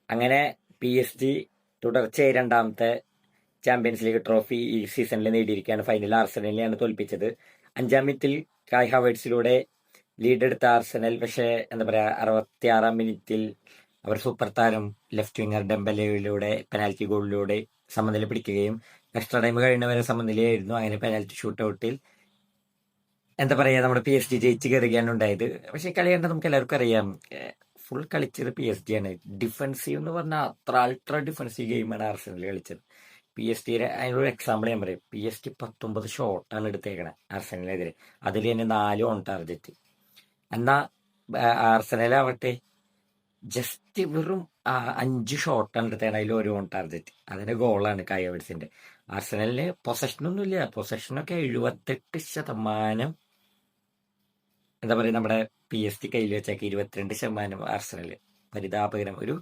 അങ്ങനെ PSG തുടർച്ചയായി രണ്ടാമത്തെ ചാമ്പ്യൻസ് ലീഗ് ട്രോഫി ഈ സീസണിൽ നേടിയിരിക്കുകയാണ്. ഫൈനൽ ആർസനലിനെയാണ് തോൽപ്പിച്ചത്. 5-ാം മിനിറ്റിൽ കായ് ഹാവേർട്സിലൂടെ ലീഡ് എടുത്ത ആർസനൽ പക്ഷേ എന്താ പറയുക 66-ാം മിനിറ്റിൽ അവർ സൂപ്പർ താരം ലെഫ്റ്റ് വിങ്ങർ ഡെംബലയിലൂടെ പെനാൽറ്റി ഗോളിലൂടെ സമനില പിടിക്കുകയും എക്സ്ട്രാ ടൈം കഴിയുന്നവരെ സമനിലയായിരുന്നു. അങ്ങനെ പെനാൽറ്റി ഷൂട്ടൗട്ടിൽ എന്താ പറയുക നമ്മുടെ PSG ജയിച്ച് കയറുകയാണ് ഉണ്ടായത്. പക്ഷേ കളി കണ്ടാൽ നമുക്ക് എല്ലാവർക്കും അറിയാം ഫുൾ കളിച്ചത് PSG ആണ്. ഡിഫൻസീവ് എന്ന് പറഞ്ഞാൽ അത്ര അൾട്രാ ഡിഫൻസീവ് ഗെയിമാണ് ആർസനൽ കളിച്ചത്. PSG അതിനൊരു എക്സാമ്പിൾ ഞാൻ പറയും. PSG 19 ഷോട്ടാണ് എടുത്തേക്കണേ ആർസനലിനെതിരെ. അതിൽ തന്നെ 4 ഓൺ ടാർജറ്റ്. എന്നാൽ ആർസനലാവട്ടെ ജസ്റ്റ് വെറും 5 ഷോട്ടാണ് എടുത്തേക്കണേ, അതിൽ ഒരു ഓൺ ടാർജറ്റ്. അതിന്റെ ഗോളാണ് കായ് ഹാവേർട്സിന്റെ. ആർസനലിന് പൊസഷനൊന്നുമില്ല. പൊസഷനൊക്കെ 78% എന്താ പറയുക നമ്മുടെ PSG കയ്യിൽ വെച്ചേക്ക് 22% ആർസനൽ. പരിതാപകരം. ഒരു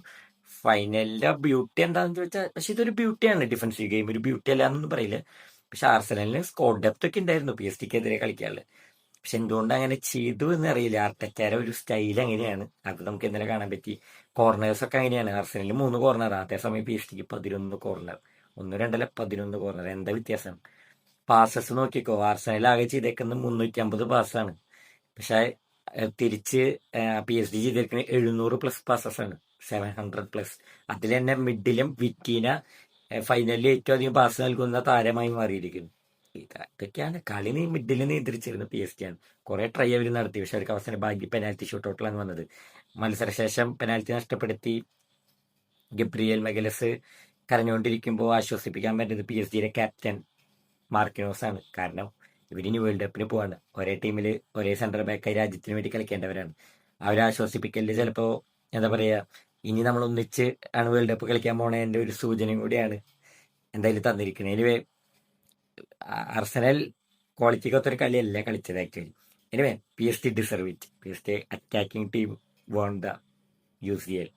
ഫൈനലിന്റെ ബ്യൂട്ടി എന്താണെന്ന് ചോദിച്ചാൽ, പക്ഷെ ഇതൊരു ബ്യൂട്ടിയാണ് ഡിഫൻസീവ് ഗെയിം. ഒരു ബ്യൂട്ടി അല്ല എന്നൊന്നും പറയില്ല. പക്ഷെ ആർസനലിന് സ്കോർ ഡെപ്ത് ഒക്കെ ഉണ്ടായിരുന്നു PSG-ക്കെതിരെ കളിക്കാനുള്ളത്. പക്ഷെ എന്തുകൊണ്ട് അങ്ങനെ ചെയ്തു എന്ന് അറിയില്ല. ആർട്ടറ്റാരെ ഒരു സ്റ്റൈൽ അങ്ങനെയാണ്. അത് നമുക്ക് ഇന്നലെ കാണാൻ പറ്റി. കോർണേഴ്സ് ഒക്കെ അങ്ങനെയാണ്. ആർസനലിൽ 3 കോർണർ, അതേസമയം PSG-ക്ക് 11 കോർണർ. 1 2 11 കോർണർ. എന്താ വ്യത്യാസം? പാസസ് നോക്കിക്കോ, ആർസനൽ ആകെ ചെയ്തേക്കുന്നത് 350 പാസ്സാണ്. പക്ഷെ തിരിച്ച് PSG ചെയ്തിരിക്കുന്നത് 700+ പാസസ് ആണ്. 700+. അതിൽ തന്നെ മിഡിലും വിറ്റീന ഫൈനലിൽ ഏറ്റവും അധികം പാസ് നൽകുന്ന താരമായി മാറിയിരിക്കുന്നു. ഇതൊക്കെയാണ് കളി. മിഡിൽ നിയന്ത്രിച്ചിരുന്നത് PSG ആണ്. കുറെ ട്രൈ അവർ നടത്തി, പക്ഷെ അവർക്ക് അവസാനം ഭാഗ്യ പെനാൽറ്റി ഷൂട്ടൗട്ടിലാണ് വന്നത്. മത്സരശേഷം പെനാൽറ്റി നഷ്ടപ്പെടുത്തി ഗബ്രിയേൽ മെഗലസ് കരഞ്ഞുകൊണ്ടിരിക്കുമ്പോൾ ആശ്വസിപ്പിക്കാൻ പറ്റുന്നത് PSG-യുടെ ക്യാപ്റ്റൻ മാർക്കിനോസ് ആണ്. കാരണം ഇവരിനി വേൾഡ് കപ്പിന് പോവാണ്. ഒരേ ടീമിൽ ഒരേ സെന്റർ ബാക്കായി രാജ്യത്തിന് വേണ്ടി കളിക്കേണ്ടവരാണ്. അവരെ ആശ്വസിപ്പിക്കല് ചിലപ്പോൾ എന്താ പറയുക, ഇനി നമ്മൾ ഒന്നിച്ച് ആണ് വേൾഡ് കപ്പ് കളിക്കാൻ പോണതിന്റെ ഒരു സൂചനയും കൂടിയാണ് എന്തായാലും തന്നിരിക്കുന്നത്. എനിവേ അർസനൽ ക്വാളിറ്റിക്കൊത്തൊരു കളിയല്ല കളിച്ചത് actually. Anyway PSG deserve it. PSG attacking team won the UCL.